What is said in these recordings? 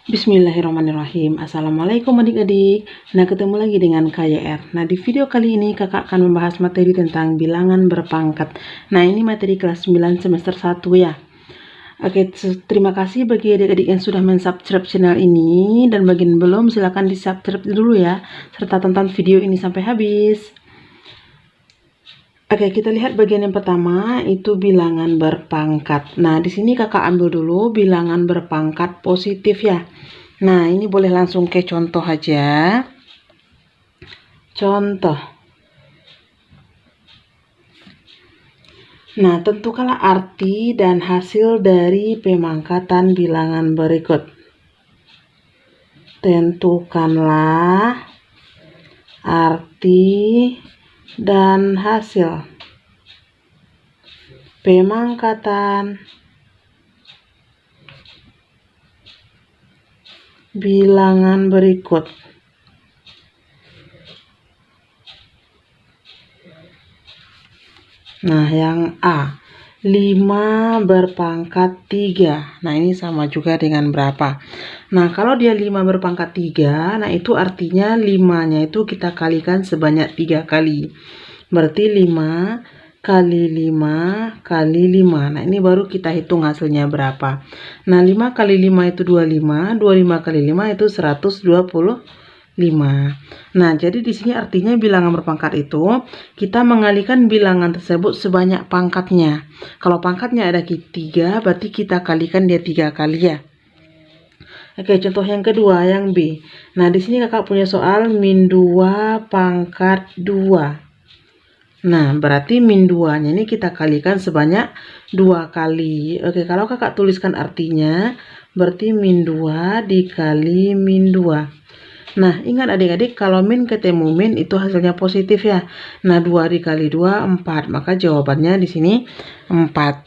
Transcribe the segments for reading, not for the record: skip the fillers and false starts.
Bismillahirrahmanirrahim. Assalamualaikum adik-adik. Nah, ketemu lagi dengan KYR. Nah, di video kali ini kakak akan membahas materi tentang bilangan berpangkat. Nah, ini materi kelas 9 semester 1 ya. Oke, terima kasih bagi adik-adik yang sudah mensubscribe channel ini, dan bagi yang belum silahkan di-subscribe dulu ya, serta tonton video ini sampai habis. Oke, kita lihat bagian yang pertama, itu bilangan berpangkat. Nah, di sini kakak ambil dulu bilangan berpangkat positif ya. Nah, ini boleh langsung ke contoh aja. Contoh. Nah, tentukanlah arti dan hasil dari pemangkatan bilangan berikut. Tentukanlah arti dan hasil pemangkatan bilangan berikut. Nah, yang A, 5 berpangkat 3. Nah, ini sama juga dengan berapa? Nah, kalau dia 5 berpangkat 3, nah itu artinya 5-nya itu kita kalikan sebanyak 3 kali. Berarti 5 kali 5 kali 5. Nah, ini baru kita hitung hasilnya berapa. Nah, 5 kali 5 itu 25, 25 kali 5 itu 125. Nah, jadi di sini artinya bilangan berpangkat itu kita mengalikan bilangan tersebut sebanyak pangkatnya. Kalau pangkatnya ada 3, berarti kita kalikan dia 3 kali ya. Oke, contoh yang kedua, yang B. Nah, di sini kakak punya soal min 2 pangkat 2. Nah, berarti min 2-nya ini kita kalikan sebanyak 2 kali. Oke, kalau kakak tuliskan artinya, berarti min 2 dikali min 2. Nah, ingat adik-adik, kalau min ketemu min itu hasilnya positif ya. Nah, 2 dikali 2, 4. Maka jawabannya di sini 4.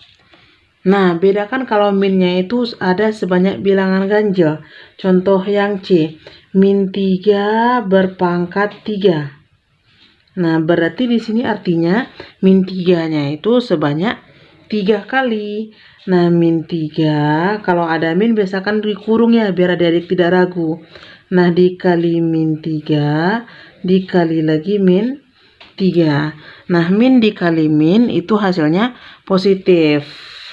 Nah, bedakan kalau minnya itu ada sebanyak bilangan ganjil. Contoh yang C, min 3 berpangkat 3. Nah, berarti di sini artinya min 3-nya itu sebanyak 3 kali. Nah, min 3, kalau ada min biasakan dikurung ya, biar adik-adik tidak ragu. Nah, dikali min 3, dikali lagi min 3. Nah, min dikali min itu hasilnya positif.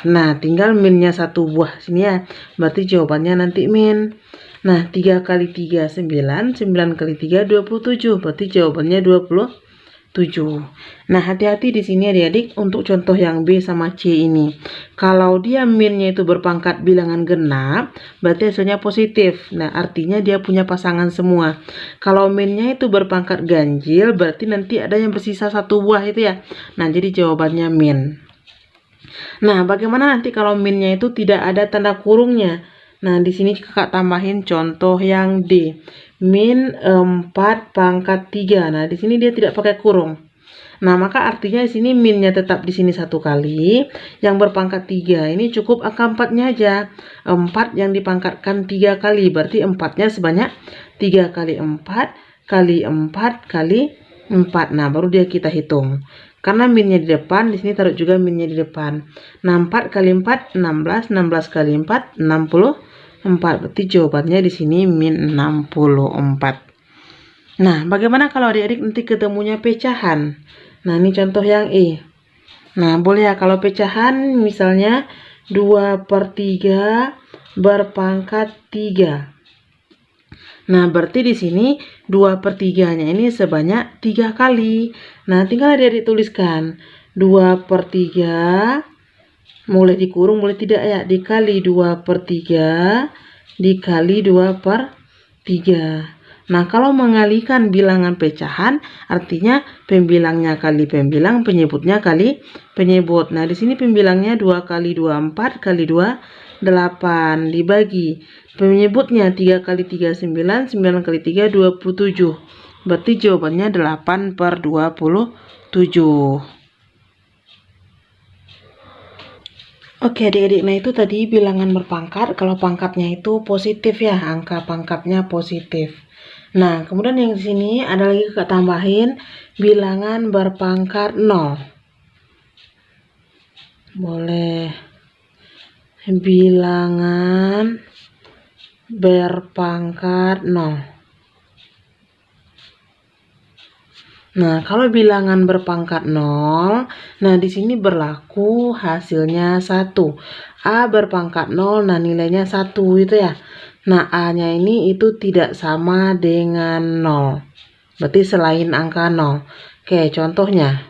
Nah, tinggal minnya 1 buah sini ya. Berarti jawabannya nanti min. Nah, 3 kali 3, 9. 9 kali 3, 27. Berarti jawabannya 27. Nah, hati-hati di sini adik-adik untuk contoh yang B sama C ini. Kalau dia minnya itu berpangkat bilangan genap, berarti hasilnya positif. Nah, artinya dia punya pasangan semua. Kalau minnya itu berpangkat ganjil, berarti nanti ada yang bersisa 1 buah itu ya. Nah, jadi jawabannya min. Nah, bagaimana nanti kalau minnya itu tidak ada tanda kurungnya? Nah, di sini kakak tambahin contoh yang D. Min 4 pangkat 3. Nah, di sini dia tidak pakai kurung. Nah, maka artinya di sini minnya tetap di sini 1 kali. Yang berpangkat 3 ini cukup angka 4-nya aja. 4 yang dipangkatkan 3 kali. Berarti 4-nya sebanyak 3 kali 4 kali 4 kali 4. Nah, baru dia kita hitung. Karena minnya di depan, di sini taruh juga minnya di depan. Nah, 4 kali 4, 16. 16 kali 4, 64. Berarti jawabannya di sini min 64. Nah, bagaimana kalau adik-adik nanti ketemunya pecahan? Nah, ini contoh yang E. Nah, boleh ya kalau pecahan misalnya 2/3 berpangkat 3. Nah, berarti di sini 2/3-nya ini sebanyak 3 kali. Nah, tinggal adik-adik tuliskan 2/3, boleh dikurung, boleh tidak ya, dikali 2/3 dikali 2/3. Nah, kalau mengalihkan bilangan pecahan, artinya pembilangnya kali pembilang, penyebutnya kali penyebut. Nah, di sini pembilangnya 2 kali 2, 4 kali 2, 8. Dibagi penyebutnya 3 kali 3, 9. 9 kali 3, 27. Berarti jawabannya 8/27. Oke adik-adik, nah itu tadi bilangan berpangkat. Kalau pangkatnya itu positif ya, angka pangkatnya positif. Nah, kemudian yang di sini ada lagi kakak tambahin bilangan berpangkat 0. Boleh bilangan berpangkat 0. Nah, kalau bilangan berpangkat 0, nah di sini berlaku hasilnya 1. A berpangkat 0, nah nilainya 1 itu ya. Nah, A-nya ini itu tidak sama dengan 0. Berarti selain angka 0. Oke, contohnya.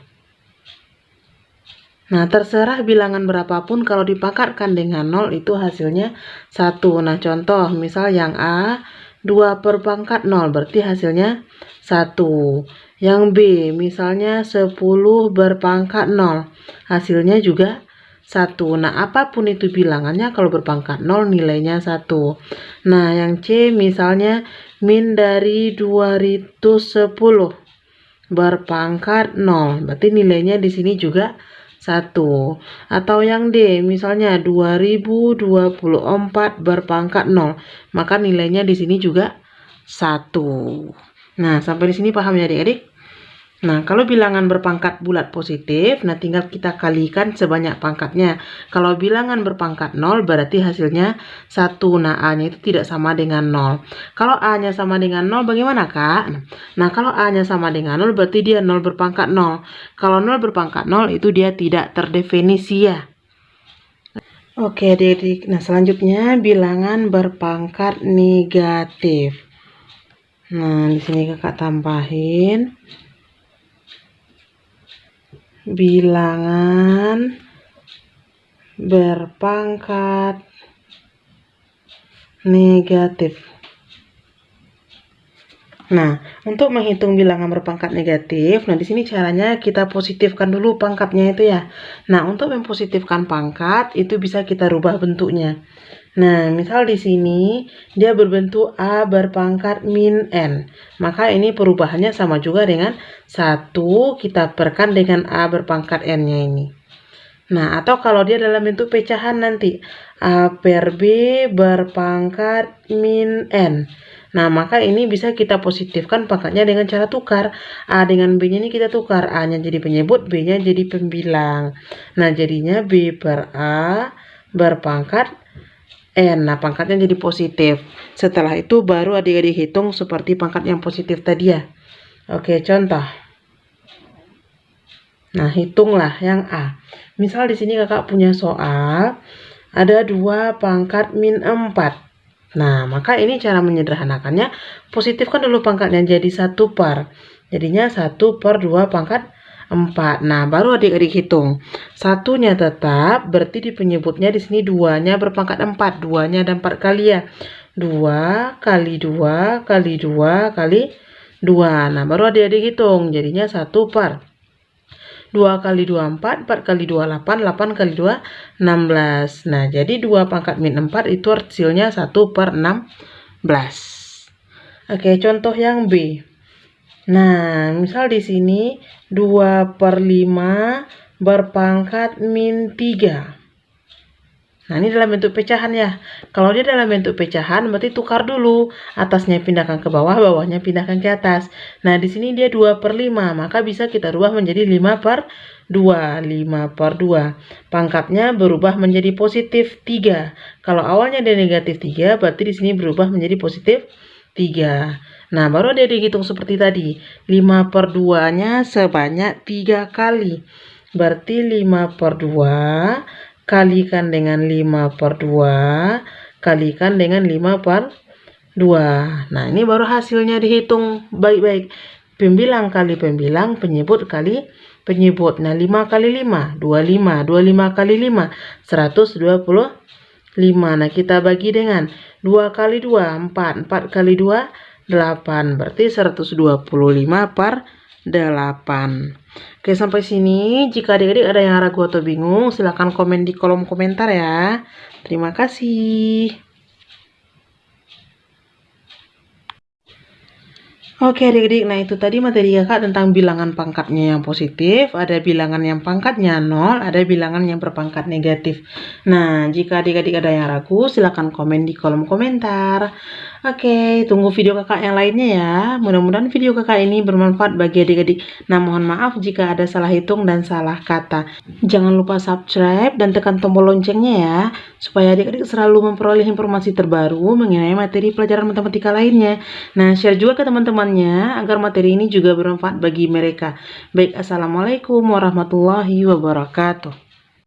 Nah, terserah bilangan berapapun kalau dipangkatkan dengan 0 itu hasilnya 1. Nah, contoh misal yang A 2 berpangkat 0 berarti hasilnya 1. Yang B misalnya 10 berpangkat 0 hasilnya juga 1. Nah, apapun itu bilangannya kalau berpangkat 0 nilainya 1. Nah, yang C misalnya min dari 210 berpangkat 0 berarti nilainya di sini juga 1. Atau yang D misalnya 2024 berpangkat 0 maka nilainya di sini juga 1. Nah, sampai di sini paham ya adik-adik? Nah, kalau bilangan berpangkat bulat positif, nah tinggal kita kalikan sebanyak pangkatnya. Kalau bilangan berpangkat 0 berarti hasilnya 1. Nah, A-nya itu tidak sama dengan 0. Kalau A-nya sama dengan 0 bagaimana, Kak? Nah, kalau A-nya sama dengan 0 berarti dia 0 berpangkat 0. Kalau 0 berpangkat 0 itu dia tidak terdefinisi ya. Oke, adik-adik. Nah, selanjutnya bilangan berpangkat negatif. Nah, di sini Kakak tambahin bilangan berpangkat negatif. Nah, untuk menghitung bilangan berpangkat negatif, nah di sini caranya kita positifkan dulu pangkatnya itu ya. Nah, untuk mempositifkan pangkat itu bisa kita rubah bentuknya. Nah, misal di sini dia berbentuk A berpangkat min N. Maka ini perubahannya sama juga dengan 1 kita perkan dengan A berpangkat N-nya ini. Nah, atau kalau dia dalam bentuk pecahan nanti A per B berpangkat min N. Nah, maka ini bisa kita positifkan pangkatnya dengan cara tukar. A dengan B-nya ini kita tukar. A-nya jadi penyebut, B-nya jadi pembilang. Nah, jadinya B per A berpangkat N. Nah, pangkatnya jadi positif. Setelah itu baru adik-adik hitung seperti pangkat yang positif tadi ya. Oke, contoh. Nah, hitunglah yang A. Misal di sini Kakak punya soal ada 2 pangkat min 4. Nah, maka ini cara menyederhanakannya, positifkan dulu pangkatnya jadi 1 per. Jadinya 1 per 2 pangkat 4. Nah, baru adik-adik hitung. Satunya tetap, berarti di penyebutnya di sini 2-nya berpangkat 4. 2-nya ada 4 kali ya. 2 kali 2 kali 2 kali 2. Nah, baru adik-adik hitung. Jadinya 1 per 2 kali 2 4, 4 kali 2 8, 8 kali 2 16. Nah, jadi 2 pangkat min 4 itu hasilnya 1 per 16. Oke, contoh yang B. Nah, misal di sini 2 per 5 berpangkat min 3. Nah, ini dalam bentuk pecahan ya. Kalau dia dalam bentuk pecahan, berarti tukar dulu. Atasnya pindahkan ke bawah, bawahnya pindahkan ke atas. Nah, di sini dia 2 per 5. Maka bisa kita rubah menjadi 5 per 2. 5 per 2. Pangkatnya berubah menjadi positif 3. Kalau awalnya dia negatif 3, berarti di sini berubah menjadi positif 3. Nah, baru dia dihitung seperti tadi. 5 per 2-nya sebanyak 3 kali. Berarti 5 per 2 kalikan dengan 5 per 2 kalikan dengan 5 per 2. Nah, ini baru hasilnya dihitung baik-baik. Pembilang kali pembilang, penyebut kali penyebut. Nah, 5 kali 5, 25. 25 kali 5, 125. Nah, kita bagi dengan 2 kali 2, 4. 4 kali 2, 8. Berarti 125 per 8. Oke, sampai sini. Jika adik-adik ada yang ragu atau bingung, silahkan komen di kolom komentar ya. Terima kasih. Oke adik-adik, nah itu tadi materi kakak tentang bilangan pangkatnya yang positif, ada bilangan yang pangkatnya 0, ada bilangan yang berpangkat negatif. Nah, jika adik-adik ada yang ragu, silahkan komen di kolom komentar. Oke, tunggu video kakak yang lainnya ya. Mudah-mudahan video kakak ini bermanfaat bagi adik-adik. Nah, mohon maaf jika ada salah hitung dan salah kata. Jangan lupa subscribe dan tekan tombol loncengnya ya, supaya adik-adik selalu memperoleh informasi terbaru mengenai materi pelajaran matematika lainnya. Nah, share juga ke teman-temannya agar materi ini juga bermanfaat bagi mereka. Baik, assalamualaikum warahmatullahi wabarakatuh.